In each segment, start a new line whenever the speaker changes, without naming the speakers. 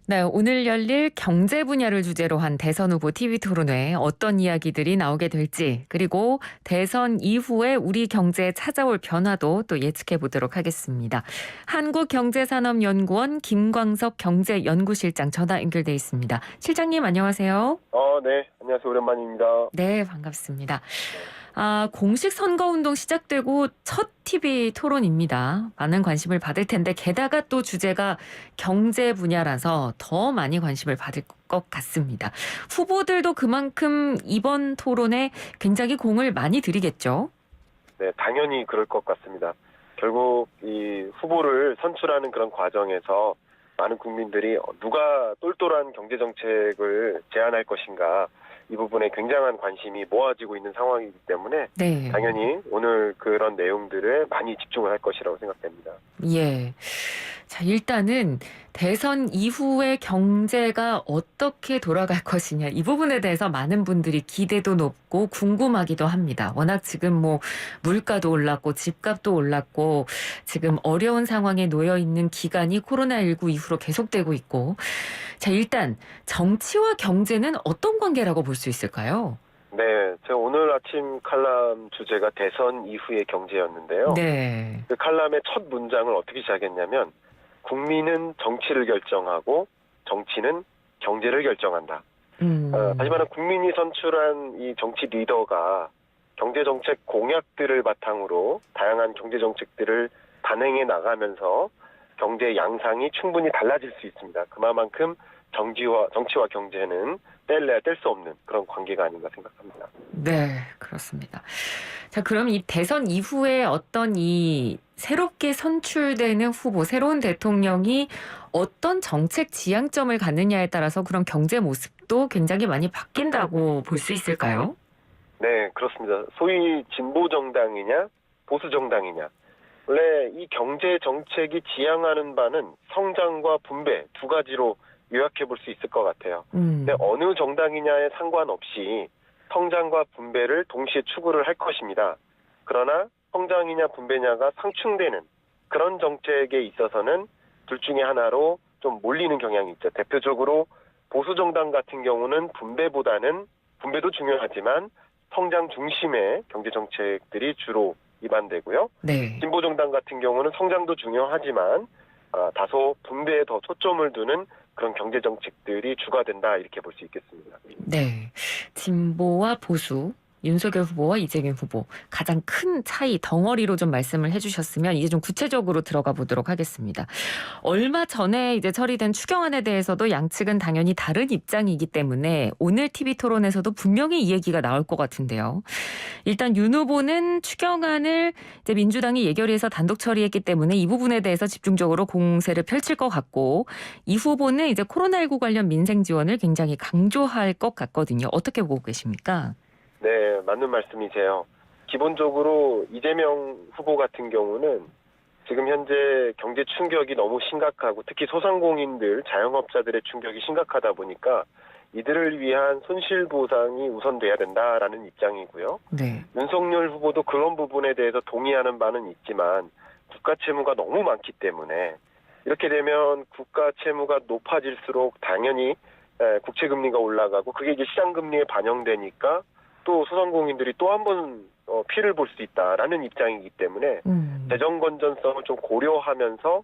네, 오늘 열릴 경제 분야를 주제로 한 대선 후보 TV 토론회에 어떤 이야기들이 나오게 될지, 그리고 대선 이후에 우리 경제에 찾아올 변화도 또 예측해 보도록 하겠습니다. 한국경제산업연구원 김광석 경제연구실장 전화 연결돼 있습니다. 실장님 안녕하세요.
네. 안녕하세요. 오랜만입니다.
네, 반갑습니다.
네.
공식 선거운동 시작되고 첫 TV 토론입니다. 많은 관심을 받을 텐데 게다가 또 주제가 경제 분야라서 더 많이 관심을 받을 것 같습니다. 후보들도 그만큼 이번 토론에 굉장히 공을 많이 들이겠죠?
네, 당연히 그럴 것 같습니다. 결국 이 후보를 선출하는 그런 과정에서 많은 국민들이 누가 똘똘한 경제 정책을 제안할 것인가, 이 부분에 굉장한 관심이 모아지고 있는 상황이기 때문에
네.
당연히 오늘 그런 내용들에 많이 집중을 할 것이라고 생각됩니다.
예. 자, 일단은 대선 이후의 경제가 어떻게 돌아갈 것이냐, 이 부분에 대해서 많은 분들이 기대도 높고 궁금하기도 합니다. 워낙 지금 물가도 올랐고 집값도 올랐고 지금 어려운 상황에 놓여 있는 기간이 코로나19 이후로 계속되고 있고. 자, 일단 정치와 경제는 어떤 관계라고 볼 수 있을까요?
네, 제가 오늘 아침 칼럼 주제가 대선 이후의 경제였는데요.
네.
그 칼럼의 첫 문장을 어떻게 시작했냐면, 국민은 정치를 결정하고 정치는 경제를 결정한다. 다시 말하면 국민이 선출한 이 정치 리더가 경제정책 공약들을 바탕으로 다양한 경제정책들을 단행해 나가면서 경제 양상이 충분히 달라질 수 있습니다. 그만큼 정치와 경제는 뗄래야 뗄 수 없는 그런 관계가 아닌가 생각합니다.
네, 그렇습니다. 자, 그럼 이 대선 이후에 어떤 이 새롭게 선출되는 후보, 새로운 대통령이 어떤 정책 지향점을 갖느냐에 따라서 그런 경제 모습도 굉장히 많이 바뀐다고 볼 수 있을까요?
네, 그렇습니다. 소위 진보 정당이냐 보수 정당이냐. 원래 이 경제 정책이 지향하는 바는 성장과 분배 두 가지로 요약해 볼 수 있을 것 같아요. 근데 어느 정당이냐에 상관없이 성장과 분배를 동시에 추구를 할 것입니다. 그러나 성장이냐 분배냐가 상충되는 그런 정책에 있어서는 둘 중에 하나로 좀 몰리는 경향이 있죠. 대표적으로 보수 정당 같은 경우는 분배도 중요하지만 성장 중심의 경제 정책들이 주로 입안되고요.
네.
진보 정당 같은 경우는 성장도 중요하지만 다소 분배에 더 초점을 두는 그런 경제 정책들이 주가 된다, 이렇게 볼 수 있겠습니다.
네. 진보와 보수, 윤석열 후보와 이재명 후보, 가장 큰 차이, 덩어리로 좀 말씀을 해주셨으면 이제 좀 구체적으로 들어가 보도록 하겠습니다. 얼마 전에 이제 처리된 추경안에 대해서도 양측은 당연히 다른 입장이기 때문에 오늘 TV 토론에서도 분명히 이 얘기가 나올 것 같은데요. 일단 윤 후보는 추경안을 이제 민주당이 예결위에서 단독 처리했기 때문에 이 부분에 대해서 집중적으로 공세를 펼칠 것 같고, 이 후보는 이제 코로나19 관련 민생 지원을 굉장히 강조할 것 같거든요. 어떻게 보고 계십니까?
네, 맞는 말씀이세요. 기본적으로 이재명 후보 같은 경우는 지금 현재 경제 충격이 너무 심각하고 특히 소상공인들, 자영업자들의 충격이 심각하다 보니까 이들을 위한 손실보상이 우선돼야 된다라는 입장이고요.
네.
윤석열 후보도 그런 부분에 대해서 동의하는 바는 있지만 국가 채무가 너무 많기 때문에 이렇게 되면 국가 채무가 높아질수록 당연히 국채금리가 올라가고 그게 이제 시장금리에 반영되니까 또 소상공인들이 또 한 번 피해를 볼 수 있다라는 입장이기 때문에 재정 건전성을 좀 고려하면서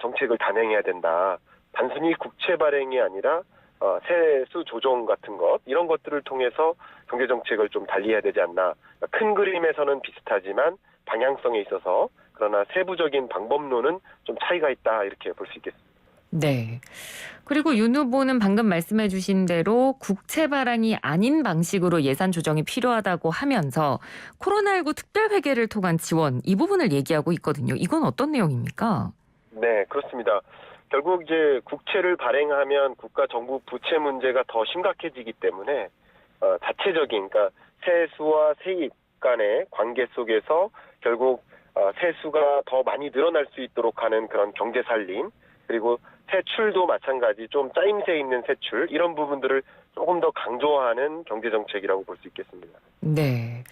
정책을 단행해야 된다. 단순히 국채 발행이 아니라 세수 조정 같은 것, 이런 것들을 통해서 경제 정책을 좀 달리해야 되지 않나. 큰 그림에서는 비슷하지만 방향성에 있어서 그러나 세부적인 방법론은 좀 차이가 있다, 이렇게 볼 수 있겠습니다.
네. 그리고 윤 후보는 방금 말씀해 주신 대로 국채 발행이 아닌 방식으로 예산 조정이 필요하다고 하면서 코로나19 특별회계를 통한 지원, 이 부분을 얘기하고 있거든요. 이건 어떤 내용입니까?
네, 그렇습니다. 결국 이제 국채를 발행하면 국가 정부 부채 문제가 더 심각해지기 때문에 자체적인, 그러니까 세수와 세입 간의 관계 속에서 결국 세수가 더 많이 늘어날 수 있도록 하는 그런 경제 살림, 그리고 세출도 마찬가지 좀 짜임새 있는 세출, 이런 부분들을 조금 더 강조하는 경제 정책이라고 볼 수 있겠습니다.
네.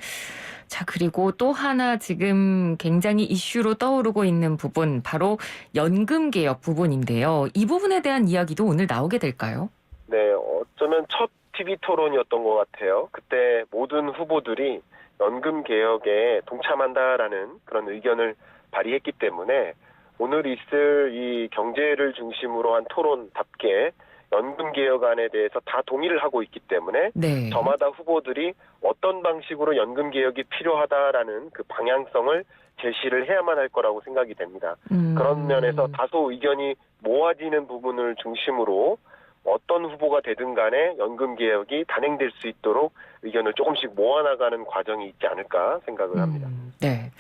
자, 그리고 또 하나 지금 굉장히 이슈로 떠오르고 있는 부분, 바로 연금 개혁 부분인데요. 이 부분에 대한 이야기도 오늘 나오게 될까요?
네, 어쩌면 첫 TV 토론이었던 것 같아요. 그때 모든 후보들이 연금 개혁에 동참한다라는 그런 의견을 발의했기 때문에 오늘 있을 이 경제를 중심으로 한 토론답게 연금 개혁안에 대해서 다 동의를 하고 있기 때문에
네.
저마다 후보들이 어떤 방식으로 연금 개혁이 필요하다라는 그 방향성을 제시를 해야만 할 거라고 생각이 됩니다. 그런 면에서 다소 의견이 모아지는 부분을 중심으로 어떤 후보가 되든 간에 연금 개혁이 단행될 수 있도록 의견을 조금씩 모아나가는 과정이 있지 않을까 생각을 합니다.
네.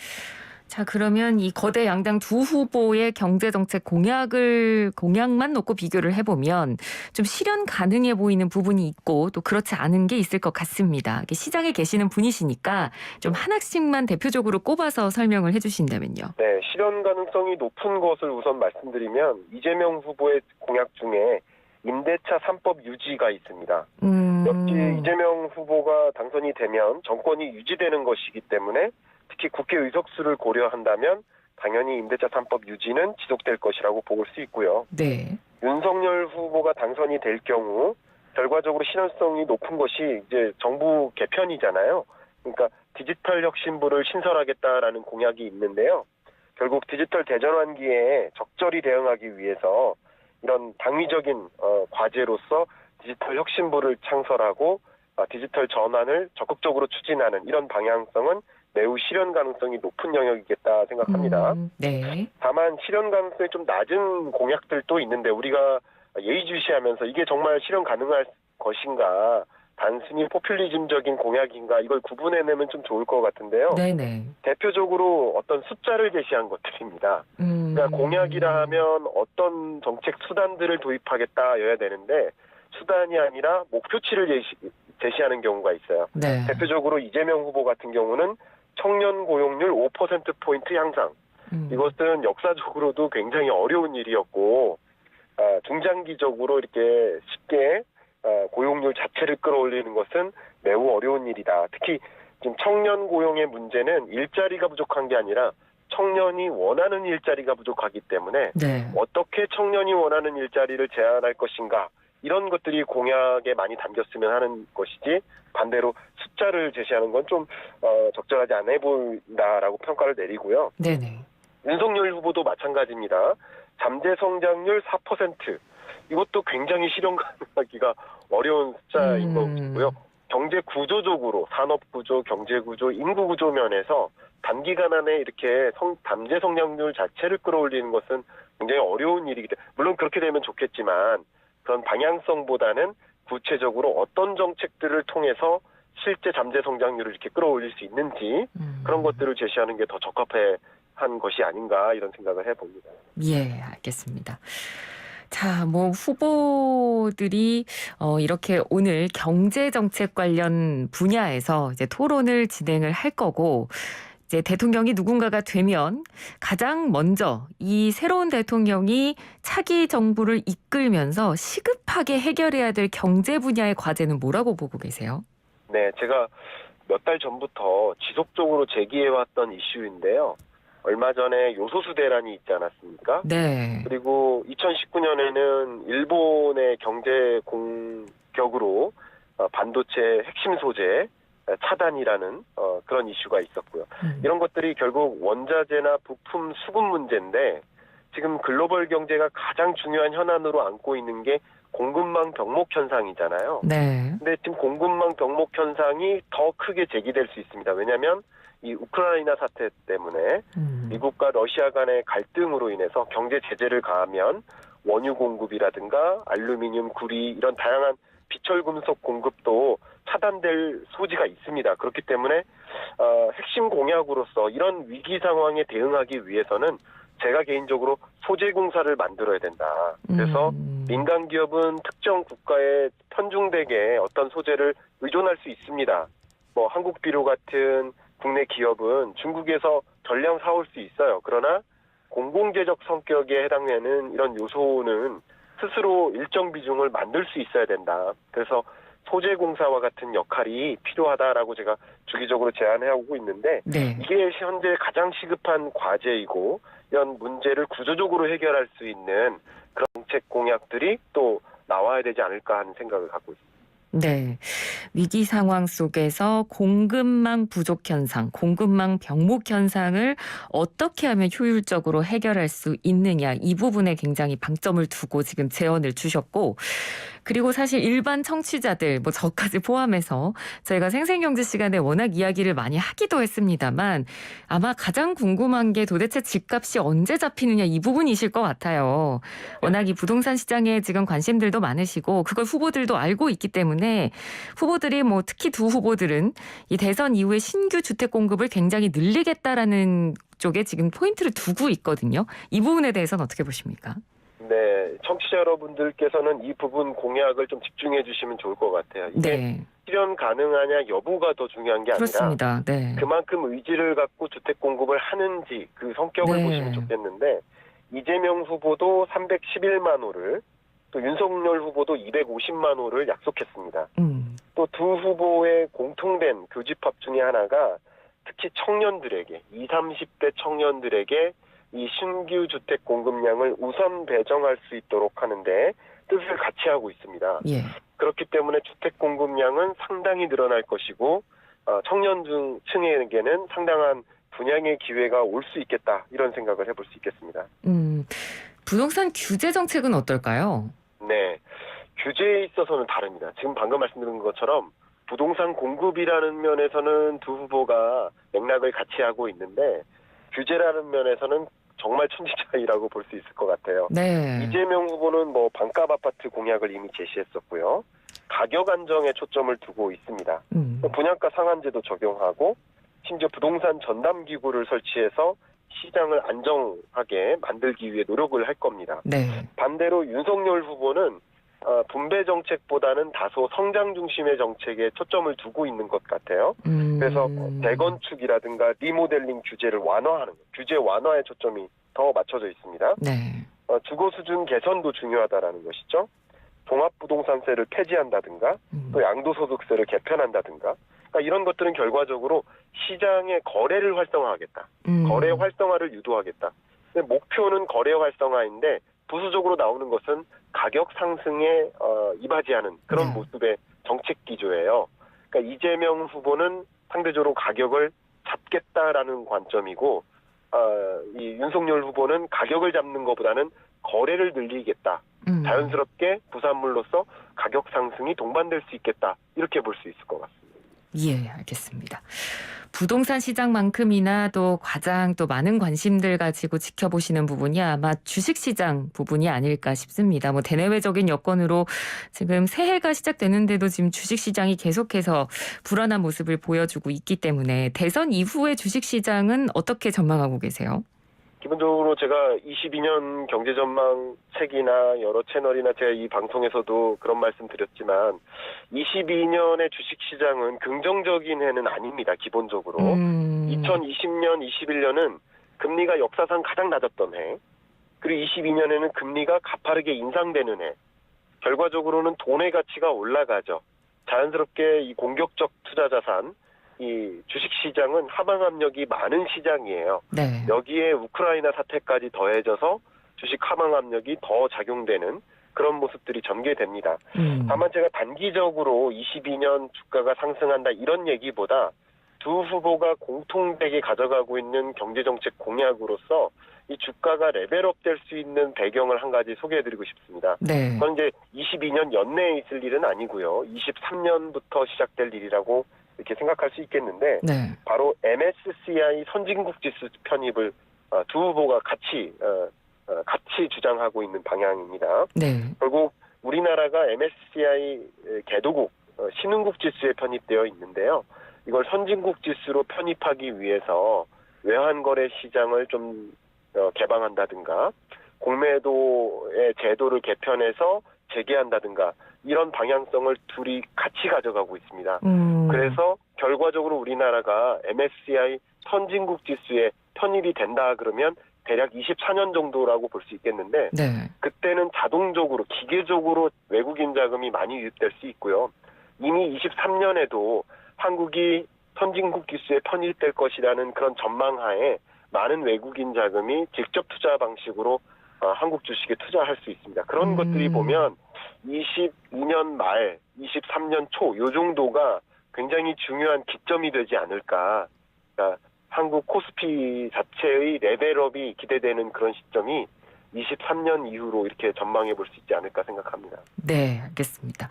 자, 그러면 이 거대 양당 두 후보의 경제정책 공약만 놓고 비교를 해보면 좀 실현 가능해 보이는 부분이 있고 또 그렇지 않은 게 있을 것 같습니다. 시장에 계시는 분이시니까 좀 하나씩만 대표적으로 꼽아서 설명을 해주신다면요.
네, 실현 가능성이 높은 것을 우선 말씀드리면 이재명 후보의 공약 중에 임대차 3법 유지가 있습니다. 역시 이재명 후보가 당선이 되면 정권이 유지되는 것이기 때문에 특히 국회 의석수를 고려한다면 당연히 임대차 3법 유지는 지속될 것이라고 볼 수 있고요.
네.
윤석열 후보가 당선이 될 경우 결과적으로 실현성이 높은 것이 이제 정부 개편이잖아요. 그러니까 디지털 혁신부를 신설하겠다라는 공약이 있는데요. 결국 디지털 대전환기에 적절히 대응하기 위해서 이런 당위적인 과제로서 디지털 혁신부를 창설하고 디지털 전환을 적극적으로 추진하는 이런 방향성은 매우 실현 가능성이 높은 영역이겠다 생각합니다.
네.
다만 실현 가능성이 좀 낮은 공약들도 있는데 우리가 예의주시하면서 이게 정말 실현 가능할 것인가, 단순히 포퓰리즘적인 공약인가, 이걸 구분해내면 좀 좋을 것 같은데요.
네네.
대표적으로 어떤 숫자를 제시한 것들입니다. 그러니까 공약이라 하면 어떤 정책 수단들을 도입하겠다여야 되는데 수단이 아니라 목표치를 제시하는 경우가 있어요.
네.
대표적으로 이재명 후보 같은 경우는 청년 고용률 5%포인트 향상. 이것은 역사적으로도 굉장히 어려운 일이었고 중장기적으로 이렇게 쉽게 고용률 자체를 끌어올리는 것은 매우 어려운 일이다. 특히 지금 청년 고용의 문제는 일자리가 부족한 게 아니라 청년이 원하는 일자리가 부족하기 때문에
네.
어떻게 청년이 원하는 일자리를 제안할 것인가, 이런 것들이 공약에 많이 담겼으면 하는 것이지 반대로 숫자를 제시하는 건 좀 적절하지 않아 보인다라고 평가를 내리고요.
네네.
윤석열 후보도 마찬가지입니다. 잠재 성장률 4%. 이것도 굉장히 실현 가능하기가 어려운 숫자인 것이고요. 경제 구조적으로 산업 구조, 경제 구조, 인구 구조 면에서 단기간 안에 이렇게 잠재 성장률 자체를 끌어올리는 것은 굉장히 어려운 일이기 때문에, 물론 그렇게 되면 좋겠지만 그런 방향성보다는 구체적으로 어떤 정책들을 통해서 실제 잠재 성장률을 이렇게 끌어올릴 수 있는지 그런 것들을 제시하는 게 더 적합한 것이 아닌가, 이런 생각을 해봅니다.
예, 알겠습니다. 자, 뭐 후보들이 이렇게 오늘 경제 정책 관련 분야에서 이제 토론을 진행을 할 거고, 이제 대통령이 누군가가 되면 가장 먼저 이 새로운 대통령이 차기 정부를 이끌면서 시급하게 해결해야 될 경제 분야의 과제는 뭐라고 보고 계세요?
네, 제가 몇 달 전부터 지속적으로 제기해왔던 이슈인데요. 얼마 전에 요소수 대란이 있지 않았습니까?
네.
그리고 2019년에는 일본의 경제 공격으로 반도체 핵심 소재 차단이라는 그런 이슈가 있었고요. 이런 것들이 결국 원자재나 부품 수급 문제인데, 지금 글로벌 경제가 가장 중요한 현안으로 안고 있는 게 공급망 병목 현상이잖아요.
네.
근데 지금 공급망 병목 현상이 더 크게 제기될 수 있습니다. 왜냐하면 이 우크라이나 사태 때문에 미국과 러시아 간의 갈등으로 인해서 경제 제재를 가하면 원유 공급이라든가 알루미늄, 구리, 이런 다양한 비철 금속 공급도 차단될 소지가 있습니다. 그렇기 때문에 핵심 공약으로서 이런 위기 상황에 대응하기 위해서는 제가 개인적으로 소재 공사를 만들어야 된다. 그래서 민간 기업은 특정 국가에 편중되게 어떤 소재를 의존할 수 있습니다. 뭐 한국비료 같은 국내 기업은 중국에서 전량 사올 수 있어요. 그러나 공공재적 성격에 해당되는 이런 요소는 스스로 일정 비중을 만들 수 있어야 된다. 그래서 소재공사와 같은 역할이 필요하다라고 제가 주기적으로 제안해오고 있는데
네.
이게 현재 가장 시급한 과제이고 이런 문제를 구조적으로 해결할 수 있는 그런 정책 공약들이 또 나와야 되지 않을까 하는 생각을 갖고 있습니다.
네. 위기 상황 속에서 공급망 부족 현상, 공급망 병목 현상을 어떻게 하면 효율적으로 해결할 수 있느냐, 이 부분에 굉장히 방점을 두고 지금 제언을 주셨고, 그리고 사실 일반 청취자들, 뭐 저까지 포함해서 저희가 생생경제 시간에 워낙 이야기를 많이 하기도 했습니다만 아마 가장 궁금한 게 도대체 집값이 언제 잡히느냐, 이 부분이실 것 같아요. 워낙 이 부동산 시장에 지금 관심들도 많으시고 그걸 후보들도 알고 있기 때문에 후보들이 뭐 특히 두 후보들은 이 대선 이후에 신규 주택 공급을 굉장히 늘리겠다라는 쪽에 지금 포인트를 두고 있거든요. 이 부분에 대해서는 어떻게 보십니까?
네, 청취자 여러분들께서는 이 부분 공약을 좀 집중해 주시면 좋을 것 같아요. 이게
네.
실현 가능하냐 여부가 더 중요한 게 아니라
그렇습니다. 네.
그만큼 의지를 갖고 주택 공급을 하는지 그 성격을
네.
보시면 좋겠는데 이재명 후보도 311만 호를 또 윤석열 후보도 250만 호를 약속했습니다. 또 두 후보의 공통된 교집합 중에 하나가 특히 청년들에게 20, 30대 청년들에게 이 신규 주택 공급량을 우선 배정할 수 있도록 하는데 뜻을 같이 하고 있습니다.
예.
그렇기 때문에 주택 공급량은 상당히 늘어날 것이고 청년 층에게는 상당한 분양의 기회가 올 수 있겠다 이런 생각을 해볼 수 있겠습니다.
부동산 규제 정책은 어떨까요?
네, 규제에 있어서는 다릅니다. 지금 방금 말씀드린 것처럼 부동산 공급이라는 면에서는 두 후보가 맥락을 같이 하고 있는데 규제라는 면에서는 정말 천지차이라고 볼 수 있을 것 같아요.
네.
이재명 후보는 뭐 반값 아파트 공약을 이미 제시했었고요. 가격 안정에 초점을 두고 있습니다. 분양가 상한제도 적용하고 심지어 부동산 전담 기구를 설치해서 시장을 안정하게 만들기 위해 노력을 할 겁니다.
네.
반대로 윤석열 후보는 분배 정책보다는 다소 성장 중심의 정책에 초점을 두고 있는 것 같아요. 그래서 재건축이라든가 리모델링 규제를 완화하는 규제 완화에 초점이 더 맞춰져 있습니다.
네.
주거 수준 개선도 중요하다라는 것이죠. 종합부동산세를 폐지한다든가 또 양도소득세를 개편한다든가 그러니까 이런 것들은 결과적으로 시장의 거래를 활성화하겠다. 거래 활성화를 유도하겠다. 근데 목표는 거래 활성화인데 부수적으로 나오는 것은 가격 상승에 이바지하는 그런
네.
모습의 정책 기조예요. 그러니까 이재명 후보는 상대적으로 가격을 잡겠다라는 관점이고 이 윤석열 후보는 가격을 잡는 것보다는 거래를 늘리겠다. 자연스럽게 부산물로서 가격 상승이 동반될 수 있겠다. 이렇게 볼 수 있을 것 같습니다.
예, 알겠습니다. 부동산 시장만큼이나 또 가장 또 많은 관심들 가지고 지켜보시는 부분이 아마 주식시장 부분이 아닐까 싶습니다. 뭐 대내외적인 여건으로 지금 새해가 시작되는데도 지금 주식시장이 계속해서 불안한 모습을 보여주고 있기 때문에 대선 이후의 주식시장은 어떻게 전망하고 계세요?
기본적으로 제가 22년 경제전망 책이나 여러 채널이나 제가 이 방송에서도 그런 말씀 드렸지만 22년의 주식시장은 긍정적인 해는 아닙니다. 기본적으로. 2020년, 21년은 금리가 역사상 가장 낮았던 해. 그리고 22년에는 금리가 가파르게 인상되는 해. 결과적으로는 돈의 가치가 올라가죠. 자연스럽게 이 공격적 투자 자산, 이 주식시장은 하방 압력이 많은 시장이에요.
네.
여기에 우크라이나 사태까지 더해져서 주식 하방 압력이 더 작용되는 그런 모습들이 전개됩니다. 다만 제가 단기적으로 22년 주가가 상승한다 이런 얘기보다 두 후보가 공통되게 가져가고 있는 경제정책 공약으로서 이 주가가 레벨업 될 수 있는 배경을 한 가지 소개해드리고 싶습니다.
네.
그건 이제 22년 연내에 있을 일은 아니고요. 23년부터 시작될 일이라고 이렇게 생각할 수 있겠는데
네.
바로 MSCI 선진국 지수 편입을 두 후보가 같이 주장하고 있는 방향입니다.
네.
결국 우리나라가 MSCI 개도국 신흥국 지수에 편입되어 있는데요. 이걸 선진국 지수로 편입하기 위해서 외환거래 시장을 좀 개방한다든가 공매도의 제도를 개편해서 재개한다든가 이런 방향성을 둘이 같이 가져가고 있습니다. 그래서 결과적으로 우리나라가 MSCI 선진국 지수에 편입이 된다 그러면 대략 24년 정도라고 볼 수 있겠는데
네.
그때는 자동적으로 기계적으로 외국인 자금이 많이 유입될 수 있고요. 이미 23년에도 한국이 선진국 기수에 편입될 것이라는 그런 전망하에 많은 외국인 자금이 직접 투자 방식으로 한국 주식에 투자할 수 있습니다. 그런 것들이 보면 22년 말, 23년 초 요 정도가 굉장히 중요한 기점이 되지 않을까. 그러니까 한국 코스피 자체의 레벨업이 기대되는 그런 시점이 23년 이후로 이렇게 전망해 볼 수 있지 않을까 생각합니다.
네, 알겠습니다.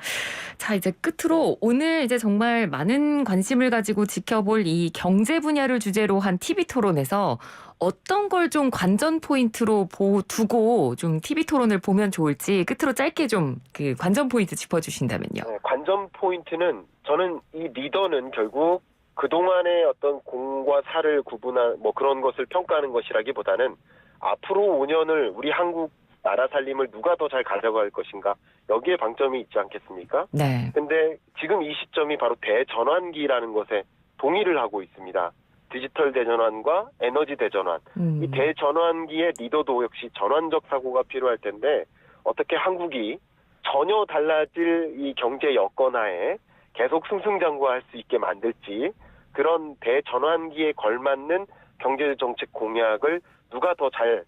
자, 이제 끝으로 오늘 이제 정말 많은 관심을 가지고 지켜볼 이 경제 분야를 주제로 한 TV 토론에서 어떤 걸 좀 관전 포인트로 두고 좀 TV 토론을 보면 좋을지 끝으로 짧게 좀 그 관전 포인트 짚어주신다면요.
네, 관전 포인트는 저는 이 리더는 결국 그동안의 어떤 공과 사를 구분한 뭐 그런 것을 평가하는 것이라기보다는 앞으로 5년을 우리 한국 나라 살림을 누가 더 잘 가져갈 것인가 여기에 방점이 있지 않겠습니까?
네.
근데 지금 이 시점이 바로 대전환기라는 것에 동의를 하고 있습니다. 디지털 대전환과 에너지 대전환. 이 대전환기의 리더도 역시 전환적 사고가 필요할 텐데 어떻게 한국이 전혀 달라질 이 경제 여건하에 계속 승승장구할 수 있게 만들지 그런 대전환기에 걸맞는 경제정책 공약을 누가 더 잘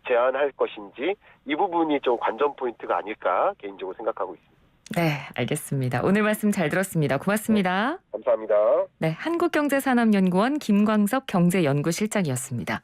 제안할 것인지 이 부분이 좀 관전 포인트가 아닐까 개인적으로 생각하고 있습니다.
네, 알겠습니다. 오늘 말씀 잘 들었습니다. 고맙습니다.
감사합니다.
네, 한국경제산업연구원 김광석 경제연구실장이었습니다.